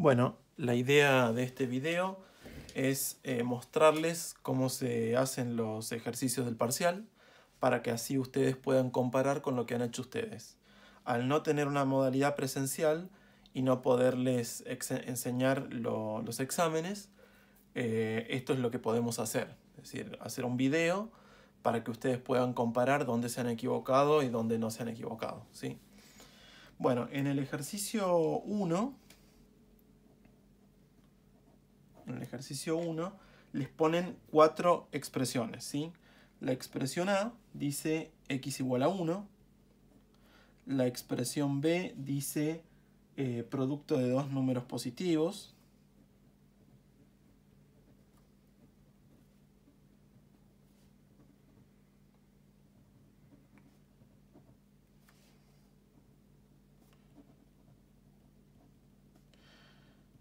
Bueno, la idea de este video es mostrarles cómo se hacen los ejercicios del parcial para que así ustedes puedan comparar con lo que han hecho ustedes. Al no tener una modalidad presencial y no poderles enseñar los exámenes, esto es lo que podemos hacer. Es decir, hacer un video para que ustedes puedan comparar dónde se han equivocado y dónde no se han equivocado, ¿sí? Bueno, en el ejercicio 1... En el ejercicio 1 les ponen 4 expresiones, ¿sí? La expresión A dice x igual a 1. La expresión B dice producto de dos números positivos.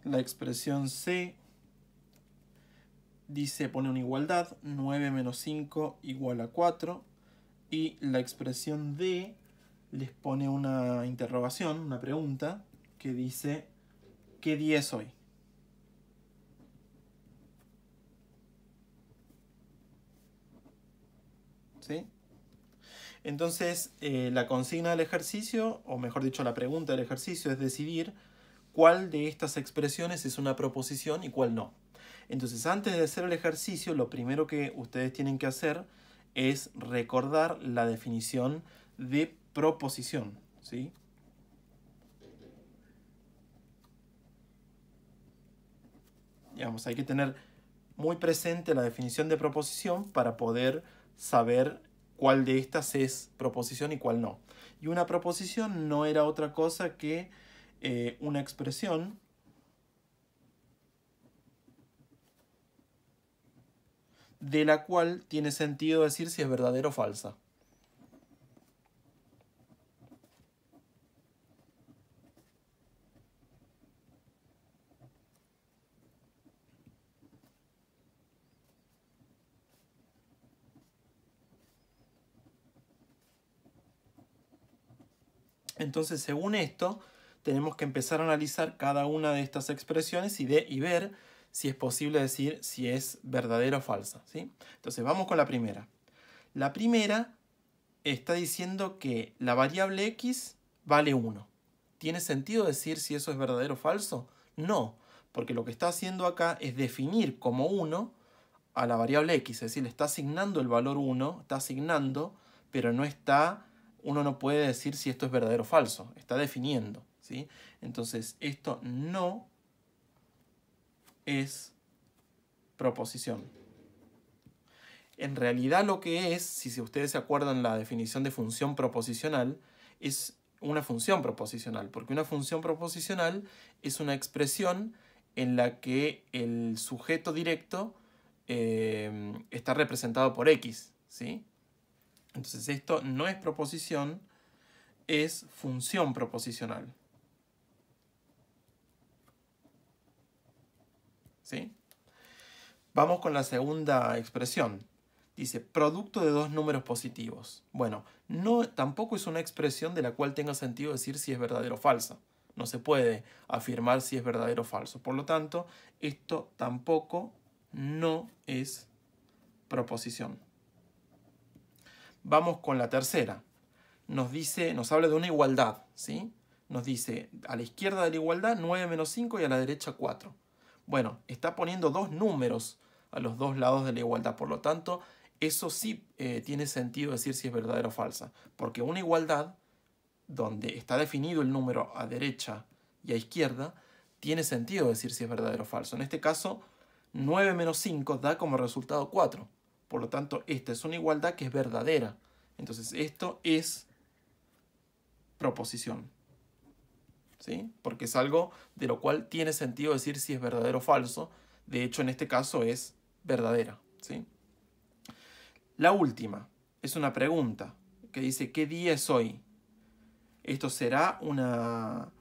La expresión C pone una igualdad, 9 menos 5 igual a 4. Y la expresión D les pone una interrogación, una pregunta, que dice, ¿qué día es hoy? ¿Sí? Entonces, la consigna del ejercicio, o mejor dicho, la pregunta del ejercicio es decidir cuál de estas expresiones es una proposición y cuál no. Entonces, antes de hacer el ejercicio, lo primero que ustedes tienen que hacer es recordar la definición de proposición, ¿sí? Digamos, hay que tener muy presente la definición de proposición para poder saber cuál de estas es proposición y cuál no. Y una proposición no era otra cosa que una expresión de la cual tiene sentido decir si es verdadera o falsa. Entonces, según esto, tenemos que empezar a analizar cada una de estas expresiones y ver si es posible decir si es verdadera o falsa, ¿sí? Entonces, vamos con la primera. La primera está diciendo que la variable x vale 1. ¿Tiene sentido decir si eso es verdadero o falso? No, porque lo que está haciendo acá es definir como 1 a la variable x, es decir, le está asignando el valor 1, está asignando, pero no está, uno no puede decir si esto es verdadero o falso, está definiendo, ¿sí? Entonces, esto no es proposición. En realidad lo que es, si ustedes se acuerdan la definición de función proposicional, es una función proposicional, porque una función proposicional es una expresión en la que el sujeto directo está representado por x, ¿sí? Entonces esto no es proposición, es función proposicional, ¿sí? Vamos con la segunda expresión. Dice, producto de dos números positivos. Bueno, tampoco es una expresión de la cual tenga sentido decir si es verdadero o falsa. No se puede afirmar si es verdadero o falso. Por lo tanto, esto tampoco no es proposición. Vamos con la tercera. Nos habla de una igualdad, ¿sí? Nos dice, a la izquierda de la igualdad, 9 menos 5 y a la derecha 4. Bueno, está poniendo dos números a los dos lados de la igualdad. Por lo tanto, eso sí tiene sentido decir si es verdadera o falsa. Porque una igualdad, donde está definido el número a derecha y a izquierda, tiene sentido decir si es verdadero o falso. En este caso, 9 menos 5 da como resultado 4. Por lo tanto, esta es una igualdad que es verdadera. Entonces, esto es proposición, ¿sí? Porque es algo de lo cual tiene sentido decir si es verdadero o falso. De hecho, en este caso es verdadera, ¿sí? La última es una pregunta que dice, ¿qué día es hoy? ¿Esto será una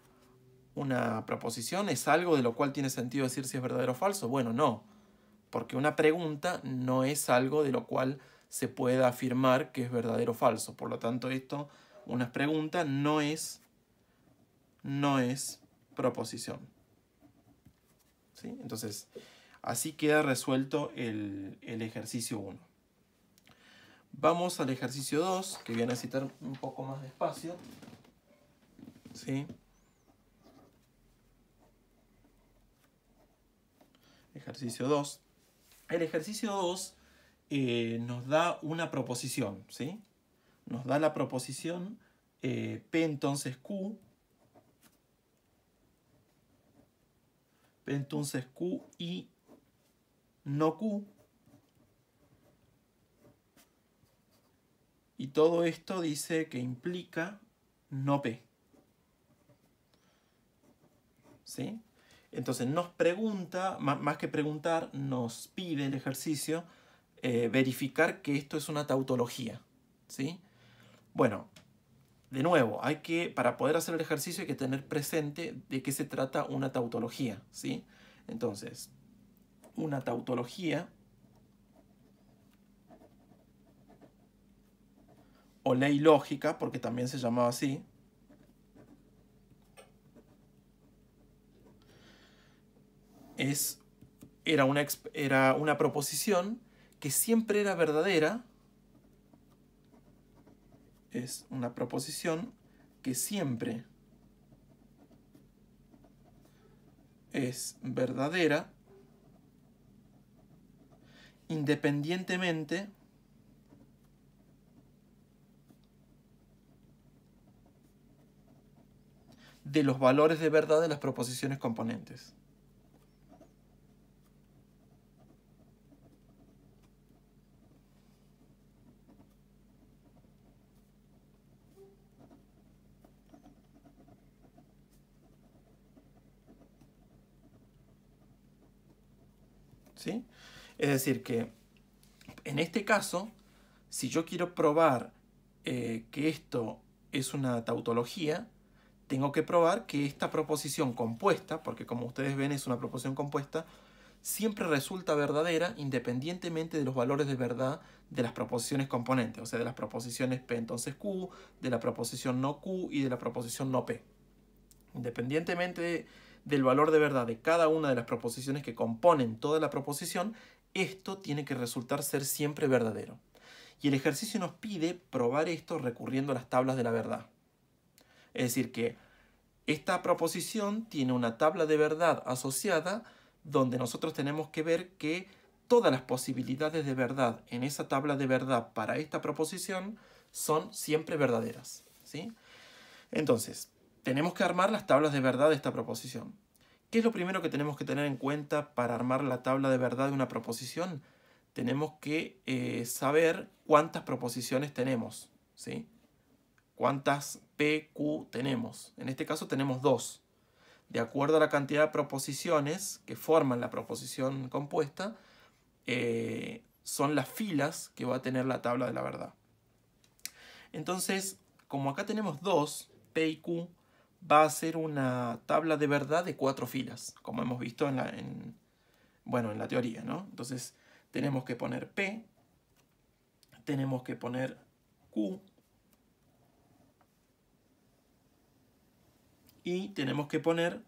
proposición? ¿Es algo de lo cual tiene sentido decir si es verdadero o falso? Bueno, no, porque una pregunta no es algo de lo cual se pueda afirmar que es verdadero o falso. Por lo tanto, esto, una pregunta, no es proposición. ¿sí? Entonces, así queda resuelto el ejercicio 1. Vamos al ejercicio 2, que voy a necesitar un poco más de espacio. ¿Sí? Ejercicio 2. El ejercicio 2 nos da una proposición, ¿sí? Nos da la proposición P entonces Q. P entonces Q y no Q. Y todo esto dice que implica no P. ¿Sí? Entonces nos pregunta, más que preguntar, nos pide el ejercicio verificar que esto es una tautología. ¿Sí? Bueno, de nuevo, para poder hacer el ejercicio hay que tener presente de qué se trata una tautología. ¿Sí? Entonces, una tautología o ley lógica, porque también se llamaba así, era una proposición que siempre era verdadera. Es una proposición que siempre es verdadera independientemente de los valores de verdad de las proposiciones componentes. ¿Sí? Es decir, que en este caso, si yo quiero probar que esto es una tautología, tengo que probar que esta proposición compuesta, porque como ustedes ven es una proposición compuesta, siempre resulta verdadera independientemente de los valores de verdad de las proposiciones componentes, o sea, de las proposiciones P entonces Q, de la proposición no Q y de la proposición no P. Independientemente del valor de verdad de cada una de las proposiciones que componen toda la proposición, esto tiene que resultar ser siempre verdadero. Y el ejercicio nos pide probar esto recurriendo a las tablas de la verdad. Es decir, que esta proposición tiene una tabla de verdad asociada donde nosotros tenemos que ver que todas las posibilidades de verdad en esa tabla de verdad para esta proposición son siempre verdaderas. ¿Sí? Entonces, tenemos que armar las tablas de verdad de esta proposición. ¿Qué es lo primero que tenemos que tener en cuenta para armar la tabla de verdad de una proposición? Tenemos que saber cuántas proposiciones tenemos, ¿sí? ¿Cuántas PQ tenemos? En este caso tenemos 2. De acuerdo a la cantidad de proposiciones que forman la proposición compuesta, son las filas que va a tener la tabla de la verdad. Entonces, como acá tenemos 2, P y Q, va a ser una tabla de verdad de 4 filas, como hemos visto en la teoría, ¿no? Entonces, tenemos que poner P, tenemos que poner Q, y tenemos que poner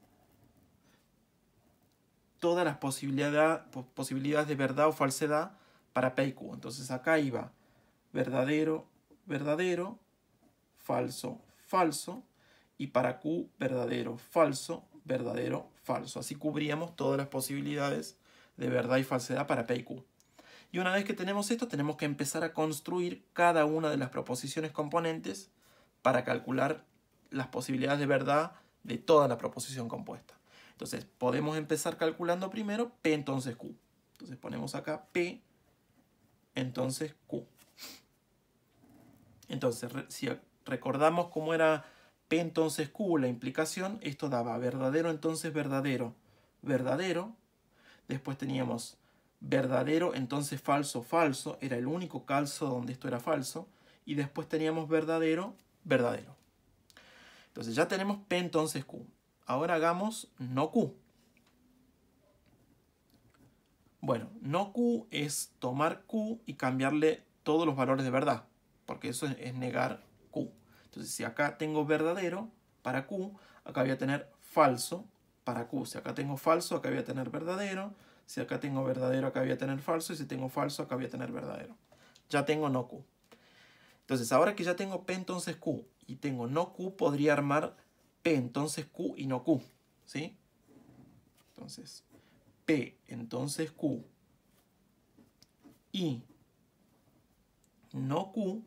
todas las posibilidades de verdad o falsedad para P y Q. Entonces acá iba verdadero, verdadero, falso, falso, y para Q verdadero, falso, verdadero, falso. Así cubríamos todas las posibilidades de verdad y falsedad para P y Q. Y una vez que tenemos esto, tenemos que empezar a construir cada una de las proposiciones componentes para calcular las posibilidades de verdad de toda la proposición compuesta. Entonces, podemos empezar calculando primero P entonces Q. Entonces ponemos acá P entonces Q. Entonces, si recordamos cómo era P entonces Q, la implicación, esto daba verdadero entonces verdadero, verdadero. Después teníamos verdadero entonces falso, falso. Era el único caso donde esto era falso. Y después teníamos verdadero, verdadero. Entonces ya tenemos P entonces Q. Ahora hagamos no Q. Bueno, no Q es tomar Q y cambiarle todos los valores de verdad, porque eso es negar Q. Entonces si acá tengo verdadero para Q, acá voy a tener falso para Q. Si acá tengo falso, acá voy a tener verdadero. Si acá tengo verdadero, acá voy a tener falso. Y si tengo falso, acá voy a tener verdadero. Ya tengo no Q. Entonces, ahora que ya tengo P entonces Q y tengo no Q, podría armar P entonces Q y no Q. ¿Sí? Entonces, P entonces Q y no Q,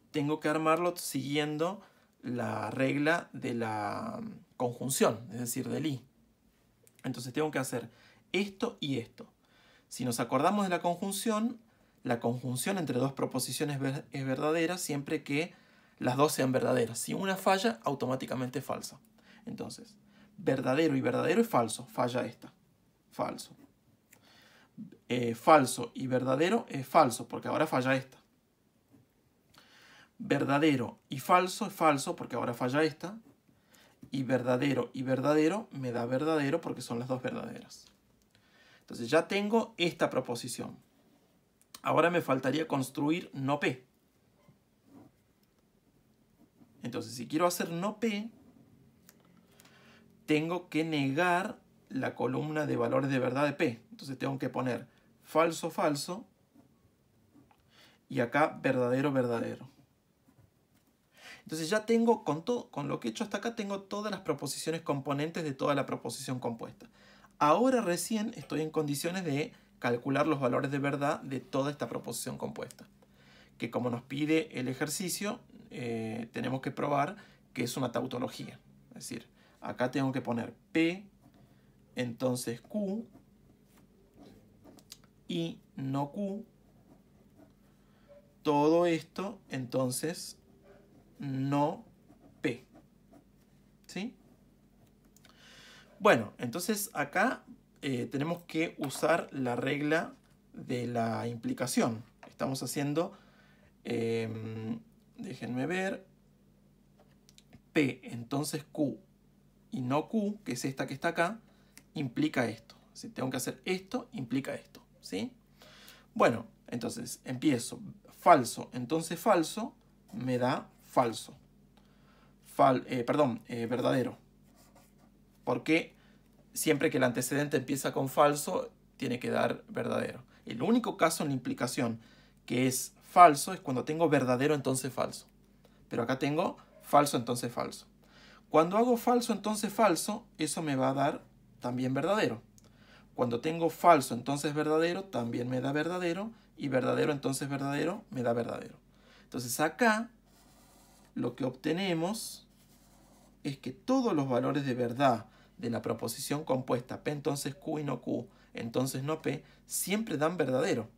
tengo que armarlo siguiendo la regla de la conjunción, es decir, del I. Entonces tengo que hacer esto y esto. Si nos acordamos de la conjunción entre dos proposiciones es verdadera siempre que las dos sean verdaderas. Si una falla, automáticamente es falsa. Entonces, verdadero y verdadero es falso, falla esta. Falso. Falso y verdadero es falso, porque ahora falla esta. Verdadero y falso es falso, porque ahora falla esta. Y verdadero me da verdadero, porque son las dos verdaderas. Entonces ya tengo esta proposición. Ahora me faltaría construir no P. Entonces, si quiero hacer no P, tengo que negar la columna de valores de verdad de P. Entonces tengo que poner falso, falso. Y acá verdadero, verdadero. Entonces ya tengo, con lo que he hecho hasta acá, tengo todas las proposiciones componentes de toda la proposición compuesta. Ahora recién estoy en condiciones de calcular los valores de verdad de toda esta proposición compuesta. Que como nos pide el ejercicio, tenemos que probar que es una tautología. Es decir, acá tengo que poner P, entonces Q, y no Q. Todo esto, entonces, no P. ¿Sí? Bueno, entonces acá tenemos que usar la regla de la implicación. Estamos haciendo, déjenme ver, P, entonces Q y no Q, que es esta que está acá, implica esto. Si tengo que hacer esto, implica esto. ¿Sí? Bueno, entonces empiezo. Falso, entonces falso, me da falso. Verdadero. Porque siempre que el antecedente empieza con falso, tiene que dar verdadero. El único caso en la implicación que es falso es cuando tengo verdadero, entonces falso. Pero acá tengo falso, entonces falso. Cuando hago falso, entonces falso, eso me va a dar también verdadero. Cuando tengo falso, entonces verdadero, también me da verdadero. Y verdadero, entonces verdadero, me da verdadero. Entonces acá lo que obtenemos es que todos los valores de verdad de la proposición compuesta P entonces Q y no Q, entonces no P, siempre dan verdadero.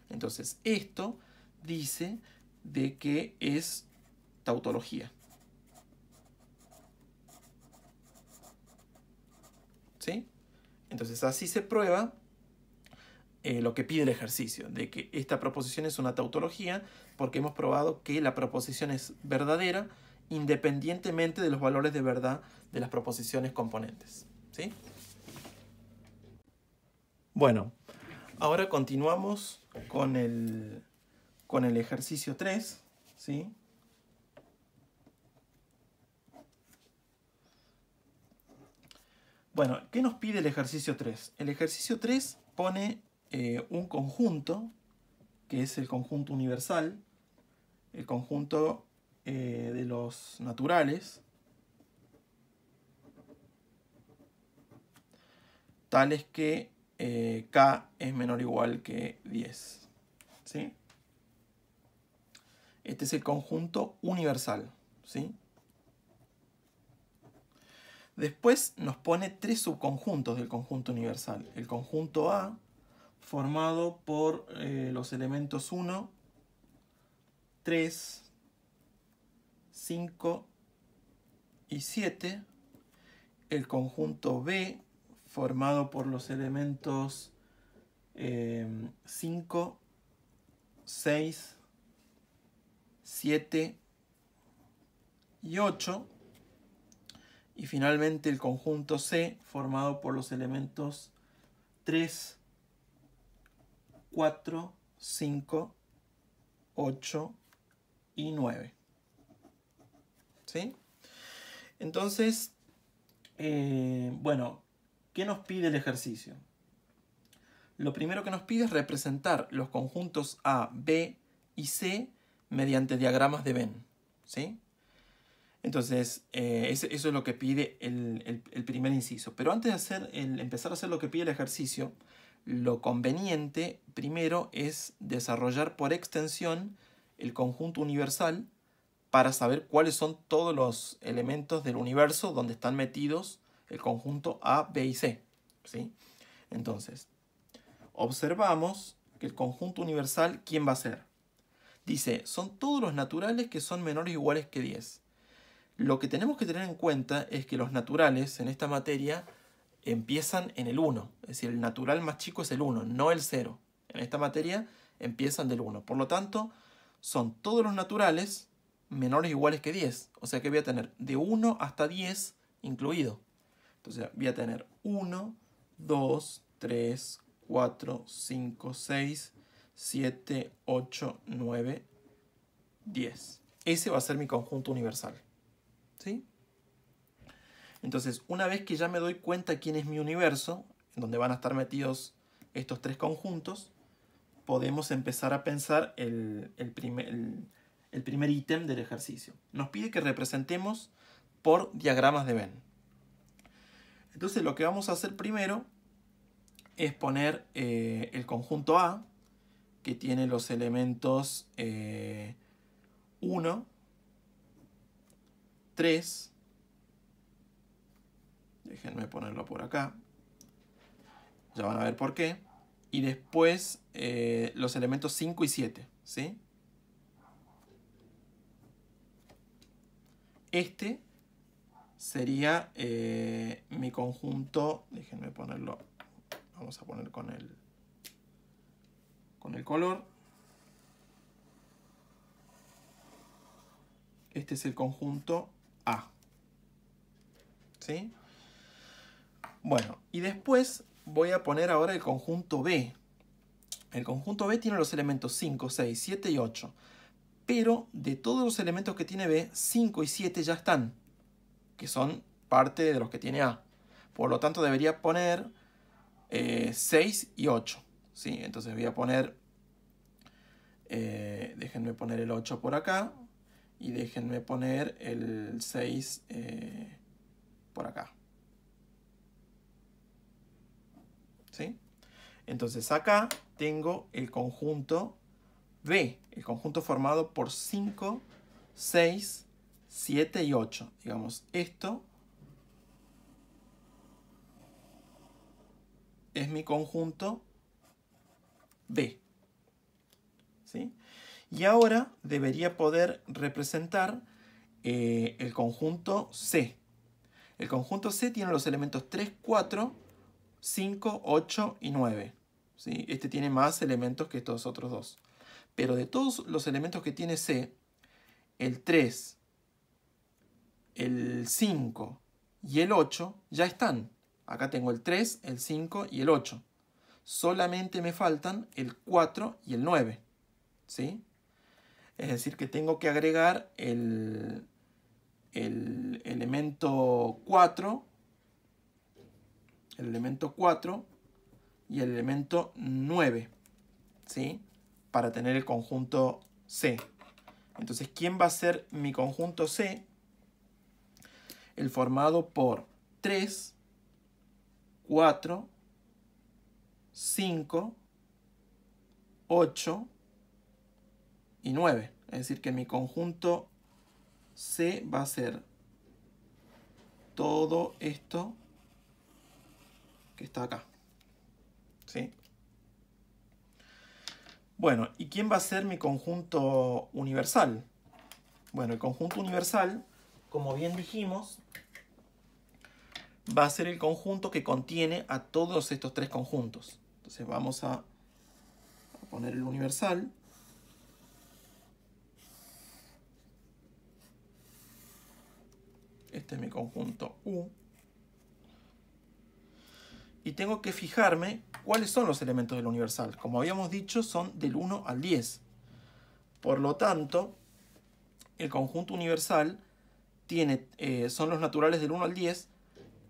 Entonces esto dice de que es tautología. ¿Sí? Entonces así se prueba lo que pide el ejercicio, de que esta proposición es una tautología porque hemos probado que la proposición es verdadera independientemente de los valores de verdad de las proposiciones componentes. ¿Sí? Bueno, ahora continuamos con el ejercicio 3. ¿Sí? Bueno, ¿qué nos pide el ejercicio 3? El ejercicio 3 pone un conjunto, que es el conjunto universal, el conjunto de los naturales, tales que K es menor o igual que 10. ¿Sí? Este es el conjunto universal. ¿Sí? Después nos pone tres subconjuntos del conjunto universal. El conjunto A, formado por los elementos 1, 3, 5 y 7. El conjunto B, formado por los elementos 5, 6, 7 y 8. Y finalmente el conjunto C, formado por los elementos 3, 4, 5, 8 y 9. ¿Sí? Entonces, Bueno, ¿qué nos pide el ejercicio? Lo primero que nos pide es representar los conjuntos A, B y C mediante diagramas de Venn, ¿sí? Entonces, eso es lo que pide el primer inciso. Pero antes de empezar a hacer lo que pide el ejercicio, lo conveniente primero es desarrollar por extensión el conjunto universal para saber cuáles son todos los elementos del universo donde están metidos el conjunto A, B y C, ¿sí? Entonces, observamos que el conjunto universal, ¿quién va a ser? Dice, son todos los naturales que son menores o iguales que 10. Lo que tenemos que tener en cuenta es que los naturales en esta materia empiezan en el 1. Es decir, el natural más chico es el 1, no el 0. En esta materia empiezan del 1. Por lo tanto, son todos los naturales menores o iguales que 10. O sea que voy a tener de 1 hasta 10 incluido. Entonces voy a tener 1, 2, 3, 4, 5, 6, 7, 8, 9, 10. Ese va a ser mi conjunto universal. ¿Sí? Entonces, una vez que ya me doy cuenta quién es mi universo, en donde van a estar metidos estos tres conjuntos, podemos empezar a pensar el primer ítem del ejercicio. Nos pide que representemos por diagramas de Venn. Entonces, lo que vamos a hacer primero es poner el conjunto A, que tiene los elementos 1, 3, déjenme ponerlo por acá, ya van a ver por qué, y después los elementos 5 y 7, ¿sí? Este sería mi conjunto, déjenme ponerlo, vamos a poner con el color. Este es el conjunto A, ¿sí? Bueno, y después voy a poner ahora el conjunto B. El conjunto B tiene los elementos 5, 6, 7 y 8. Pero de todos los elementos que tiene B, 5 y 7 ya están, que son parte de los que tiene A. Por lo tanto, debería poner 6 y 8. ¿Sí? Entonces voy a poner, déjenme poner el 8 por acá, y déjenme poner el 6 por acá. ¿Sí? Entonces acá tengo el conjunto B, el conjunto formado por 5, 6, 7 y 8. Digamos, esto es mi conjunto B. ¿Sí? Y ahora debería poder representar el conjunto C. El conjunto C tiene los elementos 3, 4, 5, 8 y 9. ¿Sí? Este tiene más elementos que estos otros dos. Pero de todos los elementos que tiene C, el 3, el 5 y el 8 ya están. Acá tengo el 3, el 5 y el 8. Solamente me faltan el 4 y el 9. ¿Sí? Es decir, que tengo que agregar el elemento 4, el elemento 4 y el elemento 9, ¿sí? Para tener el conjunto C. Entonces, ¿quién va a ser mi conjunto C? El formado por 3, 4, 5, 8 y 9. Es decir, que mi conjunto C va a ser todo esto que está acá. ¿Sí? Bueno, ¿y quién va a ser mi conjunto universal? Bueno, el conjunto universal, como bien dijimos, va a ser el conjunto que contiene a todos estos tres conjuntos. Entonces vamos a poner el universal. Este es mi conjunto U. Y tengo que fijarme cuáles son los elementos del universal. Como habíamos dicho, son del 1 al 10. Por lo tanto, el conjunto universal son los naturales del 1 al 10,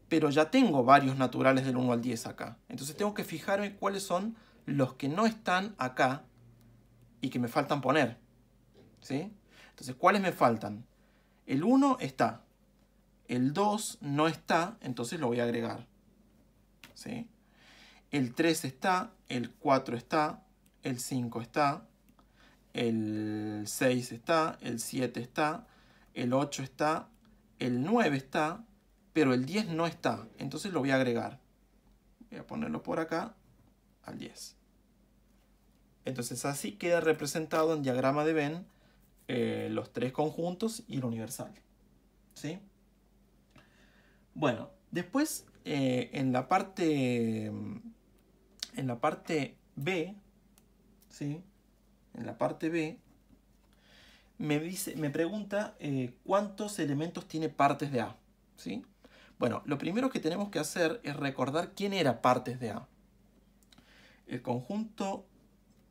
pero ya tengo varios naturales del 1 al 10 acá. Entonces tengo que fijarme cuáles son los que no están acá y que me faltan poner. ¿Sí? Entonces, ¿cuáles me faltan? El 1 está. El 2 no está, entonces lo voy a agregar. ¿Sí? El 3 está, el 4 está, el 5 está, el 6 está, el 7 está, el 8 está, el 9 está, pero el 10 no está, entonces lo voy a agregar. Voy a ponerlo por acá, al 10. Entonces así queda representado en diagrama de Venn los tres conjuntos y el universal. ¿Sí? Bueno, después en la parte B, ¿sí? En la parte B me pregunta cuántos elementos tiene partes de A. ¿Sí? Bueno, lo primero que tenemos que hacer es recordar quién era partes de A. El conjunto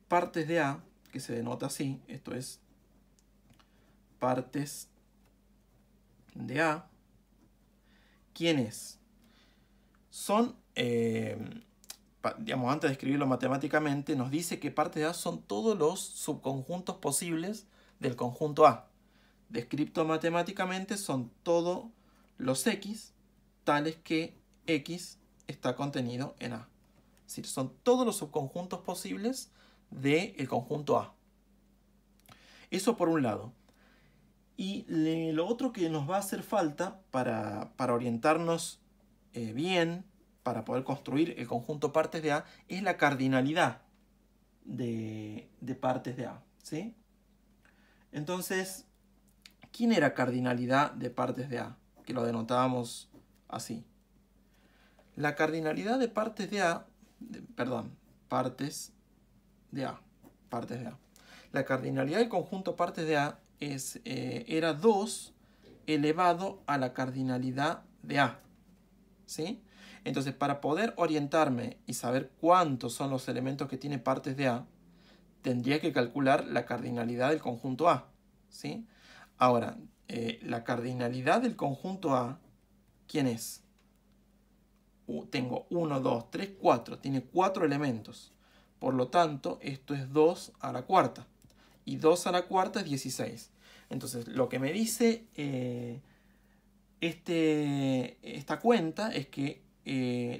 partes de A, que se denota así, esto es partes de A, ¿quién es? Son, digamos, antes de escribirlo matemáticamente, nos dice que partes de A son todos los subconjuntos posibles del conjunto A. Descrito matemáticamente son todos los X, tales que X está contenido en A. Es decir, son todos los subconjuntos posibles del conjunto A. Eso por un lado. Y lo otro que nos va a hacer falta para orientarnos bien, para poder construir el conjunto partes de A, es la cardinalidad de partes de A. ¿Sí? Entonces, ¿quién era cardinalidad de partes de A? Que lo denotábamos así. La cardinalidad de partes de A, partes de A. La cardinalidad del conjunto partes de A era 2 elevado a la cardinalidad de A. ¿Sí? Entonces, para poder orientarme y saber cuántos son los elementos que tiene partes de A, tendría que calcular la cardinalidad del conjunto A. ¿Sí? Ahora, la cardinalidad del conjunto A, ¿quién es? Tengo 1, 2, 3, 4. Tiene 4 elementos. Por lo tanto, esto es 2 a la cuarta. Y 2 a la cuarta es 16. Entonces, lo que me dice esta cuenta es que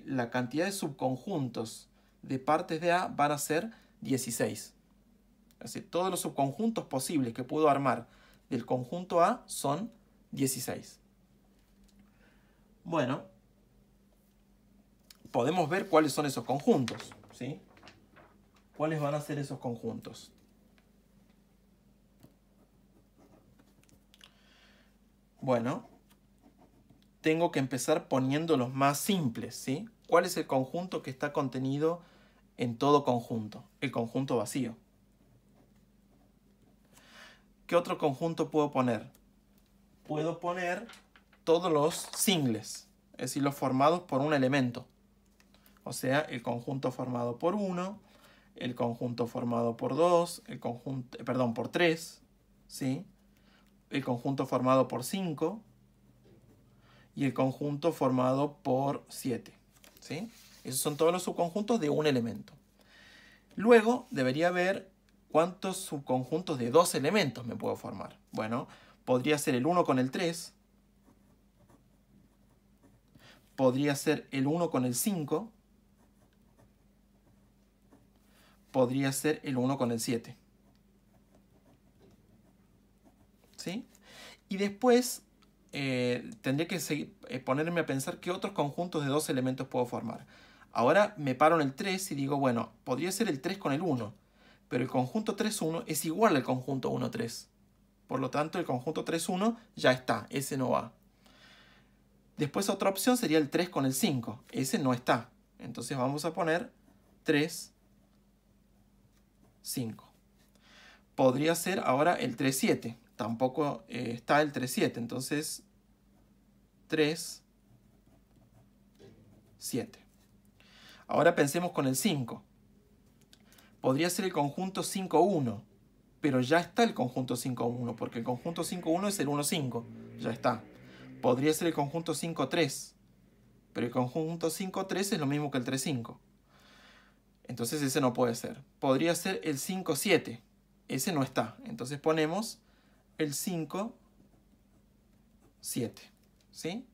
la cantidad de subconjuntos de partes de A van a ser 16. Es decir, todos los subconjuntos posibles que puedo armar del conjunto A son 16. Bueno, podemos ver cuáles son esos conjuntos, ¿sí? ¿Cuáles van a ser esos conjuntos? Bueno, tengo que empezar poniendo los más simples, ¿sí? ¿Cuál es el conjunto que está contenido en todo conjunto? El conjunto vacío. ¿Qué otro conjunto puedo poner? Puedo poner todos los singles, es decir, los formados por un elemento. O sea, el conjunto formado por 1, el conjunto formado por 2, por 3, ¿sí? El conjunto formado por 5 y el conjunto formado por 7, ¿sí? Esos son todos los subconjuntos de un elemento. Luego debería haber cuántos subconjuntos de 2 elementos me puedo formar. Bueno, podría ser el 1 con el 3, podría ser el 1 con el 5, podría ser el 1 con el 7. ¿Sí? Y después tendré que ponerme a pensar qué otros conjuntos de 2 elementos puedo formar. Ahora me paro en el 3 y digo, bueno, podría ser el 3 con el 1, pero el conjunto 3,1 es igual al conjunto 1,3. Por lo tanto, el conjunto 3,1 ya está, ese no va. Después otra opción sería el 3 con el 5, ese no está. Entonces vamos a poner 3, 5. Podría ser ahora el 3, 7. Tampoco está el 3, 7. Entonces 3, 7. Ahora pensemos con el 5. Podría ser el conjunto 5, 1. Pero ya está el conjunto 5, 1. Porque el conjunto 5, 1 es el 1, 5. Ya está. Podría ser el conjunto 5, 3. pero el conjunto 5, 3 es lo mismo que el 3, 5. Entonces ese no puede ser. Podría ser el 5, 7. Ese no está. Entonces ponemos el 5, 7. ¿Sí?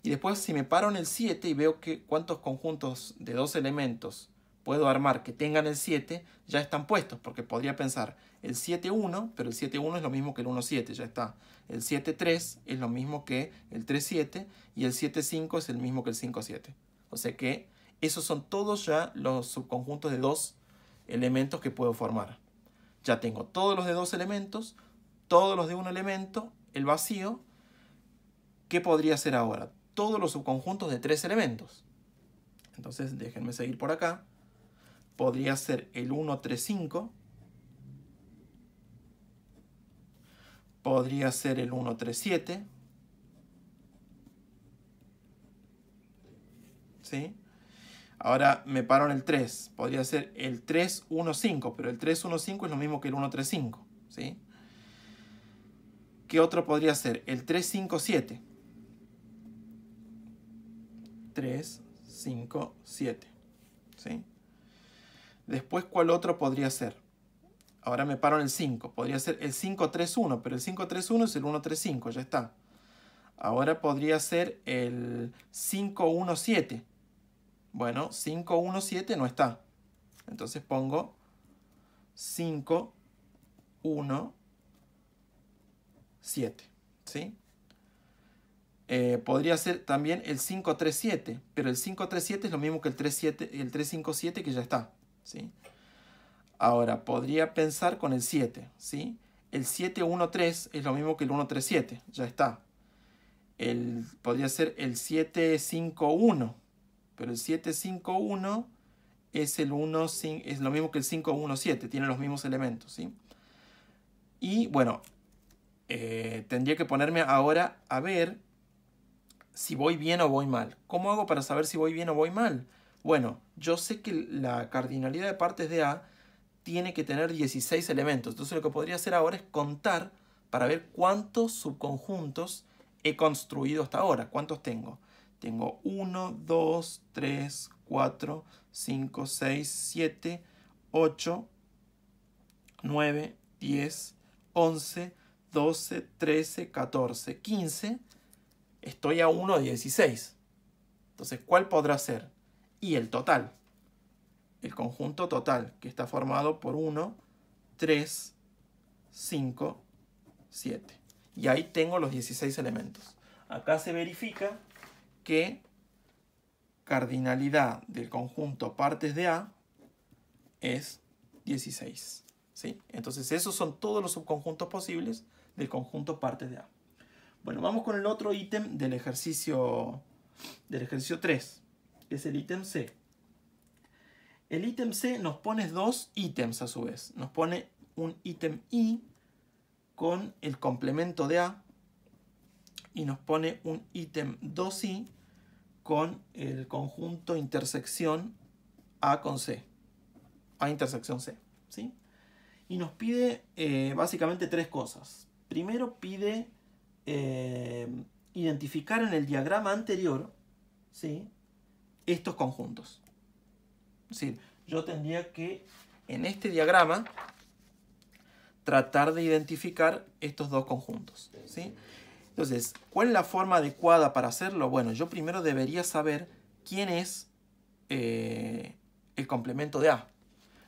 Y después si me paro en el 7 y veo que cuántos conjuntos de dos elementos puedo armar que tengan el 7, ya están puestos. Porque podría pensar el 7, 1, pero el 7, 1 es lo mismo que el 1, 7. Ya está. El 7, 3 es lo mismo que el 3, 7. Y el 7, 5 es el mismo que el 5, 7. O sea que esos son todos ya los subconjuntos de dos elementos que puedo formar. Ya tengo todos los de dos elementos, todos los de un elemento, el vacío. ¿Qué podría ser ahora? Todos los subconjuntos de tres elementos. Entonces déjenme seguir por acá. Podría ser el 1, 3, 5. Podría ser el 1, 3, 7. ¿Sí? Ahora me paro en el 3. Podría ser el 3, 1, 5. Pero el 3, 1, 5 es lo mismo que el 1, 3, 5. ¿Sí? ¿Qué otro podría ser? El 3, 5, 7. 3, 5, 7. ¿Sí? Después, ¿cuál otro podría ser? Ahora me paro en el 5. Podría ser el 5, 3, 1. Pero el 5, 3, 1 es el 1, 3, 5. Ya está. Ahora podría ser el 5, 1, 7. Bueno, 5, 1, 7 no está. Entonces pongo 5, 1, 7. ¿Sí? Podría ser también el 5, 3, 7. Pero el 5, 3, 7 es lo mismo que el 3, 7, el 3, 5, 7 que ya está. ¿Sí? Ahora, podría pensar con el 7. ¿Sí? El 7, 1, 3 es lo mismo que el 1, 3, 7. Ya está. Podría ser el 7, 5, 1. Pero el 7, 5, 1 es, es lo mismo que el 5, 1, 7. Tiene los mismos elementos. ¿Sí? Y bueno, tendría que ponerme ahora a ver si voy bien o voy mal. ¿Cómo hago para saber si voy bien o voy mal? Bueno, yo sé que la cardinalidad de partes de A tiene que tener 16 elementos. Entonces lo que podría hacer ahora es contar para ver cuántos subconjuntos he construido hasta ahora. ¿Cuántos tengo? Tengo 1, 2, 3, 4, 5, 6, 7, 8, 9, 10, 11, 12, 13, 14, 15. Estoy a 1 de 16. Entonces, ¿cuál podrá ser? Y el total. El conjunto total, que está formado por 1, 3, 5, 7. Y ahí tengo los 16 elementos. Acá se verifica que cardinalidad del conjunto partes de A es 16. ¿Sí? Entonces, esos son todos los subconjuntos posibles del conjunto partes de A. Bueno, vamos con el otro ítem del ejercicio 3, que es el ítem C. El ítem C nos pone dos ítems a su vez. Nos pone un ítem I con el complemento de A y nos pone un ítem 2I con el conjunto intersección A con C. A intersección C. ¿Sí? Y nos pide básicamente tres cosas. Primero pide identificar en el diagrama anterior, ¿sí?, estos conjuntos. Es decir, yo tendría que en este diagrama tratar de identificar estos dos conjuntos. ¿Sí? Entonces, ¿cuál es la forma adecuada para hacerlo? Bueno, yo primero debería saber quién es el complemento de A.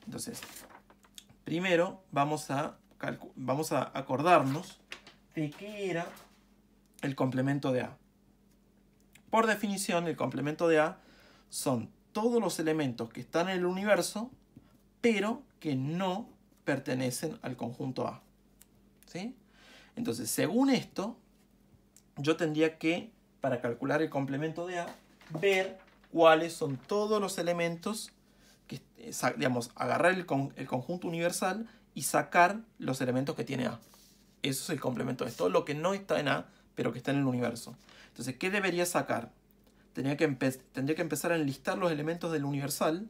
Entonces, primero vamos a acordarnos de qué era el complemento de A. Por definición, el complemento de A son todos los elementos que están en el universo, pero que no pertenecen al conjunto A. ¿Sí? Entonces, según esto, yo tendría que, para calcular el complemento de A, ver cuáles son todos los elementos, que, digamos, agarrar el conjunto universal y sacar los elementos que tiene A. Eso es el complemento de todo lo que no está en A, pero que está en el universo. Entonces, ¿qué debería sacar? Tendría que empezar a enlistar los elementos del universal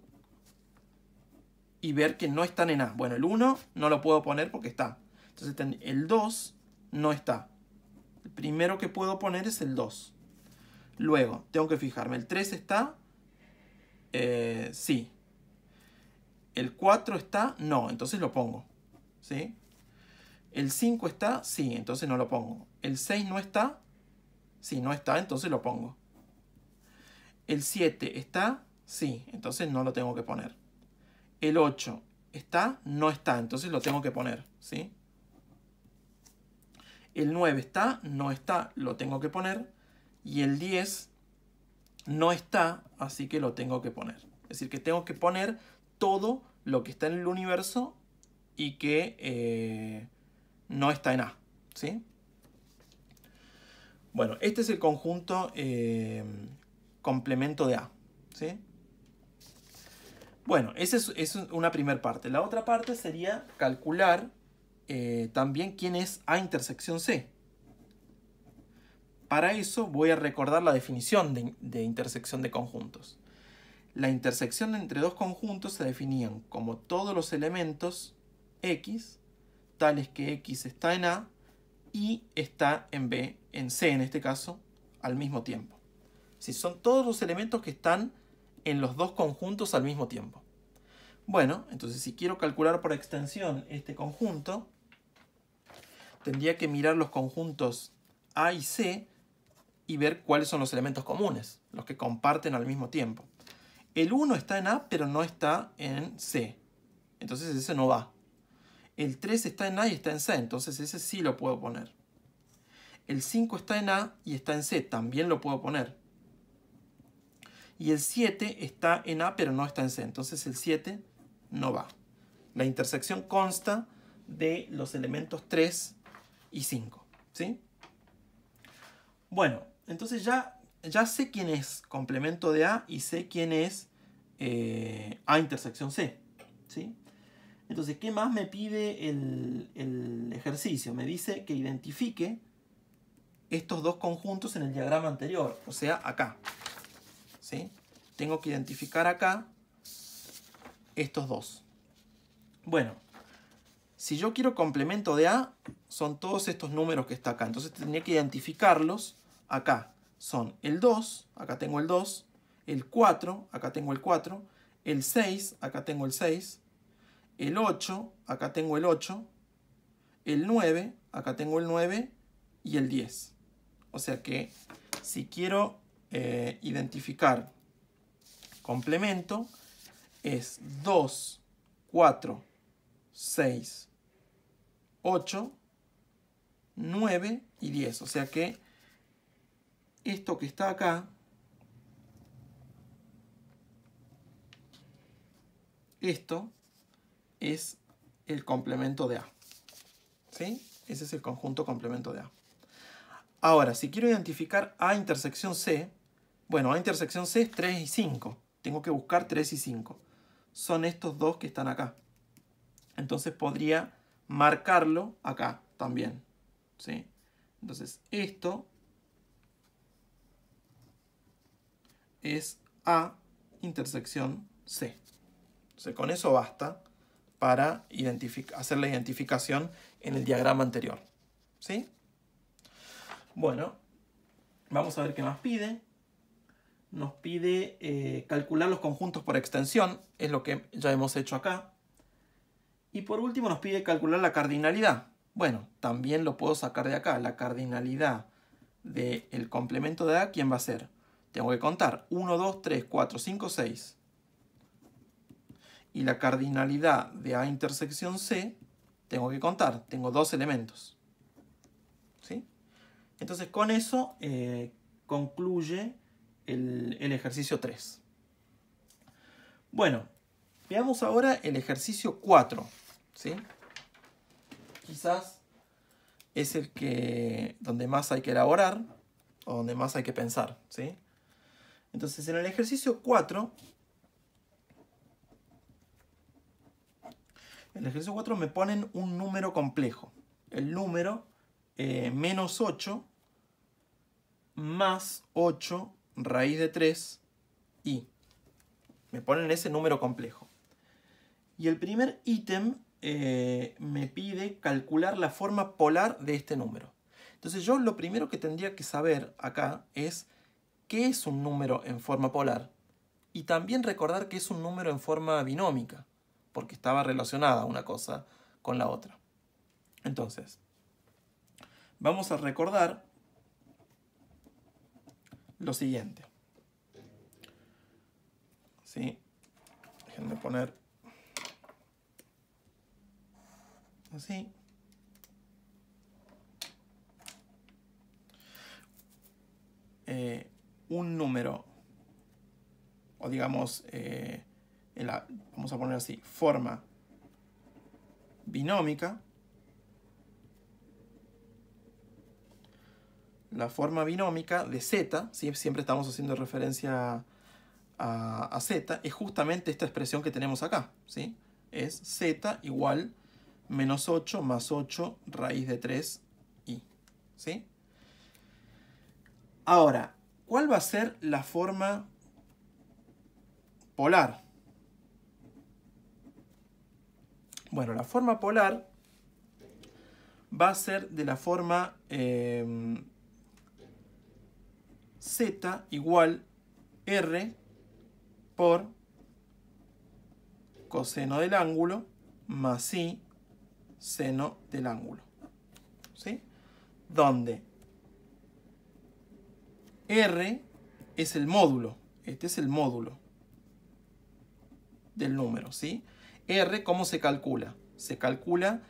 y ver que no están en A. Bueno, el 1 no lo puedo poner porque está. Entonces, el 2 no está. El primero que puedo poner es el 2. Luego, tengo que fijarme, ¿el 3 está? Sí. ¿El 4 está? No, entonces lo pongo. ¿Sí? ¿El 5 está? Sí, entonces no lo pongo. ¿El 6 no está? Sí, no está, entonces lo pongo. ¿El 7 está? Sí, entonces no lo tengo que poner. ¿El 8 está? No está, entonces lo tengo que poner. ¿Sí? El 9 está, no está, lo tengo que poner. Y el 10 no está, así que lo tengo que poner. Es decir, que tengo que poner todo lo que está en el universo y que no está en A. ¿Sí? Bueno, este es el conjunto complemento de A. ¿Sí? Bueno, esa es una primera parte. La otra parte sería calcular también quién es A intersección C. Para eso voy a recordar la definición de intersección de conjuntos. La intersección entre dos conjuntos se definían como todos los elementos X, tales que X está en A y está en B, en C en este caso, al mismo tiempo. Si son todos los elementos que están en los dos conjuntos al mismo tiempo. Bueno, entonces si quiero calcular por extensión este conjunto, tendría que mirar los conjuntos A y C y ver cuáles son los elementos comunes, los que comparten al mismo tiempo. El 1 está en A, pero no está en C. Entonces ese no va. El 3 está en A y está en C, entonces ese sí lo puedo poner. El 5 está en A y está en C, también lo puedo poner. Y el 7 está en A, pero no está en C, entonces el 7 no va. La intersección consta de los elementos 3 y 5. ¿Sí? Bueno, entonces ya sé quién es complemento de A y sé quién es A intersección C. ¿Sí? Entonces, ¿qué más me pide el ejercicio? Me dice que identifique estos dos conjuntos en el diagrama anterior, o sea, acá. ¿Sí? Tengo que identificar acá estos dos. Bueno, si yo quiero complemento de A, son todos estos números que está acá. Entonces tendría que identificarlos acá. Son el 2, acá tengo el 2, el 4, acá tengo el 4, el 6, acá tengo el 6, el 8, acá tengo el 8, el 9, acá tengo el 9 y el 10. O sea que si quiero identificar complemento, es 2, 4, 6, 8, 9 y 10. O sea que esto que está acá, esto es el complemento de A. ¿Sí? Ese es el conjunto complemento de A. Ahora, si quiero identificar A intersección C, bueno, A intersección C es 3 y 5. Tengo que buscar 3 y 5. Son estos dos que están acá. Entonces podría marcarlo acá también. ¿Sí? Entonces, esto es A intersección C. Entonces, con eso basta para hacer la identificación en el diagrama anterior. ¿Sí? Bueno, vamos a ver qué más pide. Nos pide calcular los conjuntos por extensión, es lo que ya hemos hecho acá. Y por último nos pide calcular la cardinalidad. Bueno, también lo puedo sacar de acá. La cardinalidad del complemento de A, ¿quién va a ser? Tengo que contar 1, 2, 3, 4, 5, 6. Y la cardinalidad de A intersección C, tengo que contar. Tengo dos elementos. ¿Sí? Entonces con eso concluye el ejercicio 3. Bueno, veamos ahora el ejercicio 4. ¿Sí? Quizás es el que donde más hay que elaborar o donde más hay que pensar. ¿Sí? Entonces en el ejercicio 4, me ponen un número complejo. El número menos 8 más 8 raíz de 3 y me ponen ese número complejo. Y el primer ítem me pide calcular la forma polar de este número. Entonces yo lo primero que tendría que saber acá es qué es un número en forma polar y también recordar que es un número en forma binómica, porque estaba relacionada una cosa con la otra. Entonces, vamos a recordar lo siguiente. ¿Sí? Déjenme poner así. Un número, o digamos, vamos a poner así, forma binómica. La forma binómica de z, ¿sí? Siempre estamos haciendo referencia a z, es justamente esta expresión que tenemos acá, ¿sí? Es z igual menos 8 más 8 raíz de 3i, ¿sí? Ahora, ¿cuál va a ser la forma polar? Bueno, la forma polar va a ser de la forma z igual r por coseno del ángulo más i seno del ángulo, ¿sí? Donde r es el módulo, este es el módulo del número, ¿sí? R, ¿cómo se calcula? Se calcula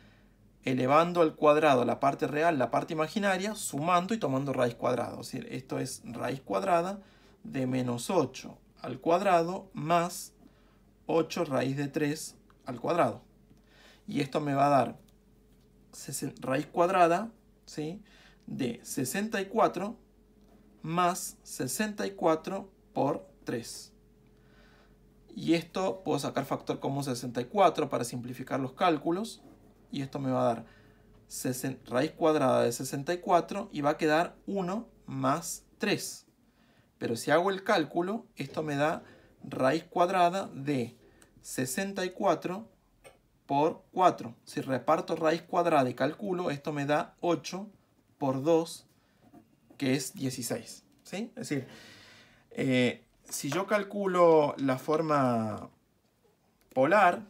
elevando al cuadrado la parte real, la parte imaginaria, sumando y tomando raíz cuadrada. Es decir, esto es raíz cuadrada de menos 8 al cuadrado más 8 raíz de 3 al cuadrado. Y esto me va a dar raíz cuadrada, ¿sí?, de 64 más 64 por 3. Y esto puedo sacar factor común 64 para simplificar los cálculos. Y esto me va a dar raíz cuadrada de 64 y va a quedar 1 más 3. Pero si hago el cálculo, esto me da raíz cuadrada de 64 por 4. Si reparto raíz cuadrada y calculo, esto me da 8 por 2, que es 16. ¿Sí? Es decir, si yo calculo la forma polar,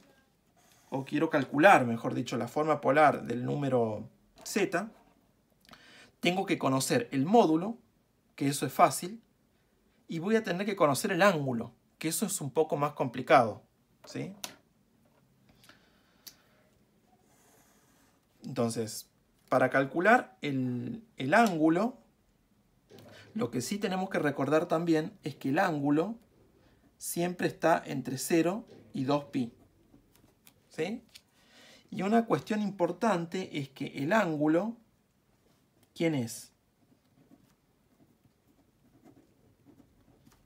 o quiero calcular, mejor dicho, la forma polar del número z, tengo que conocer el módulo, que eso es fácil, y voy a tener que conocer el ángulo, que eso es un poco más complicado, ¿sí? Entonces, para calcular el ángulo, lo que sí tenemos que recordar también es que el ángulo siempre está entre 0 y 2pi, ¿sí? Y una cuestión importante es que el ángulo, ¿quién es?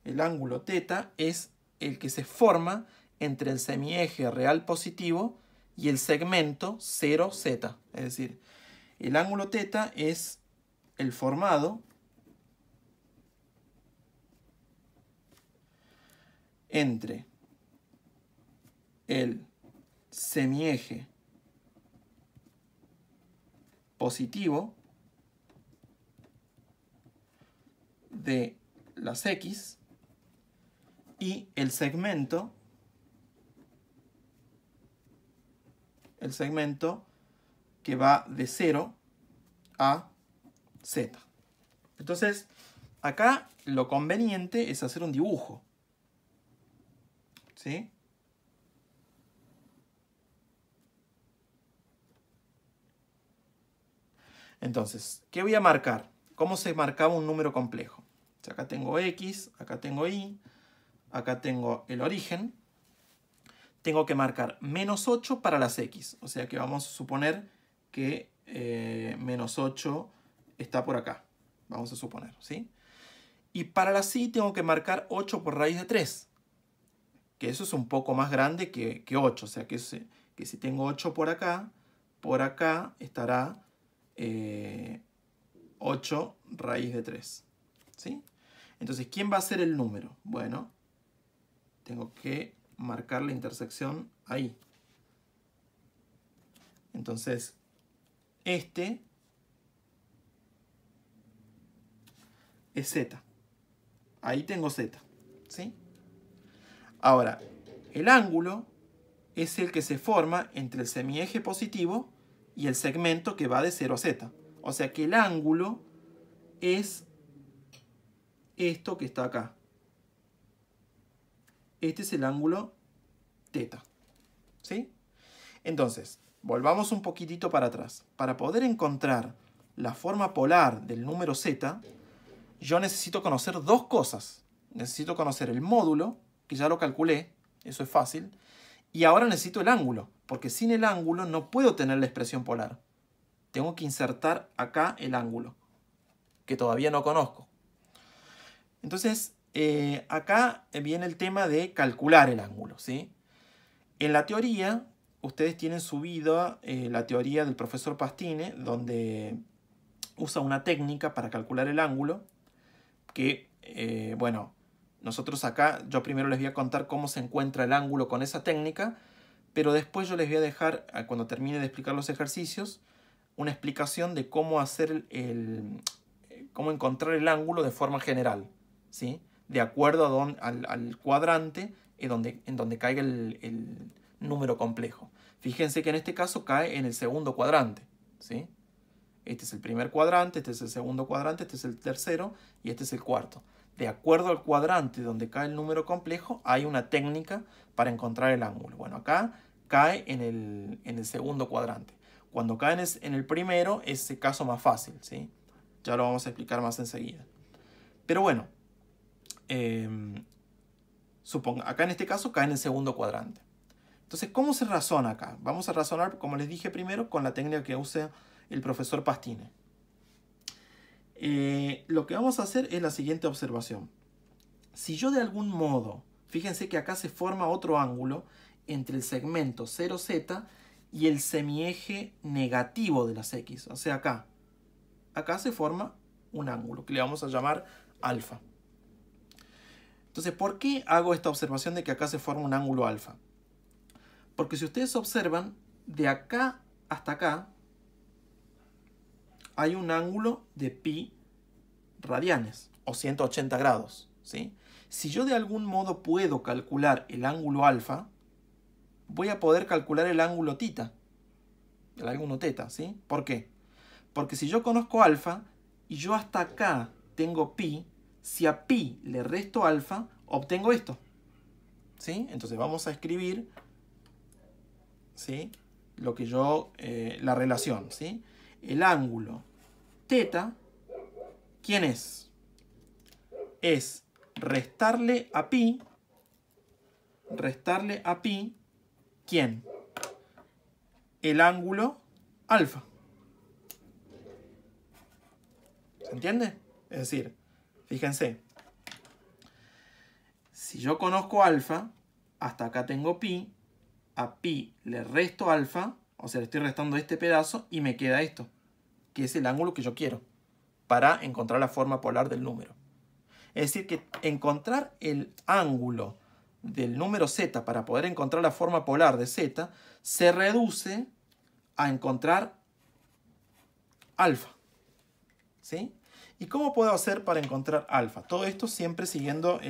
El ángulo θ es el que se forma entre el semieje real positivo y el segmento 0z. Es decir, el ángulo θ es el formado entre el semieje positivo de las x y el segmento que va de 0 a z. Entonces, acá lo conveniente es hacer un dibujo, ¿sí? Entonces, ¿qué voy a marcar? ¿Cómo se marcaba un número complejo? Acá tengo x, acá tengo y, acá tengo el origen. Tengo que marcar menos 8 para las x. O sea que vamos a suponer que menos 8 está por acá. Vamos a suponer, ¿sí? Y para las y tengo que marcar 8 por raíz de 3. Que eso es un poco más grande que 8. O sea que si tengo 8 por acá estará 8 raíz de 3. ¿Sí? Entonces, ¿quién va a ser el número? Bueno, tengo que marcar la intersección ahí. Entonces, este es z. Ahí tengo z, ¿sí? Ahora, el ángulo es el que se forma entre el semieje positivo y el segmento que va de 0 a z. O sea que el ángulo es esto que está acá. Este es el ángulo θ, ¿sí? Entonces, volvamos un poquitito para atrás. Para poder encontrar la forma polar del número z, yo necesito conocer dos cosas. Necesito conocer el módulo, que ya lo calculé, eso es fácil, y ahora necesito el ángulo, porque sin el ángulo no puedo tener la expresión polar. Tengo que insertar acá el ángulo, que todavía no conozco. Entonces, acá viene el tema de calcular el ángulo, ¿sí? En la teoría, ustedes tienen subida la teoría del profesor Pastine, donde usa una técnica para calcular el ángulo, que, bueno, nosotros acá, yo primero les voy a contar cómo se encuentra el ángulo con esa técnica, pero después yo les voy a dejar, cuando termine de explicar los ejercicios, una explicación de cómo hacer cómo encontrar el ángulo de forma general, ¿sí? De acuerdo al cuadrante en donde caiga el número complejo. Fíjense que en este caso cae en el segundo cuadrante, ¿sí? Este es el primer cuadrante, este es el segundo cuadrante, este es el tercero y este es el cuarto. De acuerdo al cuadrante donde cae el número complejo, hay una técnica para encontrar el ángulo. Bueno, acá cae en el segundo cuadrante. Cuando cae en el primero, es el caso más fácil, ¿sí? Ya lo vamos a explicar más enseguida. Pero bueno, acá en este caso cae en el segundo cuadrante. Entonces, ¿cómo se razona acá? Vamos a razonar, como les dije primero, con la técnica que usa el profesor Pastine. Lo que vamos a hacer es la siguiente observación. Si yo de algún modo, fíjense que acá se forma otro ángulo entre el segmento 0z y el semieje negativo de las x. O sea, acá se forma un ángulo que le vamos a llamar alfa. Entonces, ¿por qué hago esta observación de que acá se forma un ángulo alfa? Porque si ustedes observan, de acá hasta acá hay un ángulo de pi radianes o 180 grados, ¿sí? Si yo de algún modo puedo calcular el ángulo alfa, voy a poder calcular el ángulo θ, el ángulo θ, ¿sí? ¿Por qué? Porque si yo conozco alfa y yo hasta acá tengo pi, si a pi le resto alfa, obtengo esto, ¿sí? Entonces vamos a escribir, ¿sí? Lo que la relación, ¿sí? El ángulo θ, ¿quién es? Es restarle a pi, ¿quién? El ángulo alfa. ¿Se entiende? Es decir, fíjense, si yo conozco alfa, hasta acá tengo pi, a pi le resto alfa, o sea, le estoy restando este pedazo y me queda esto, que es el ángulo que yo quiero, para encontrar la forma polar del número. Es decir, que encontrar el ángulo del número z para poder encontrar la forma polar de z se reduce a encontrar alfa, ¿sí? ¿Y cómo puedo hacer para encontrar alfa? Todo esto siempre siguiendo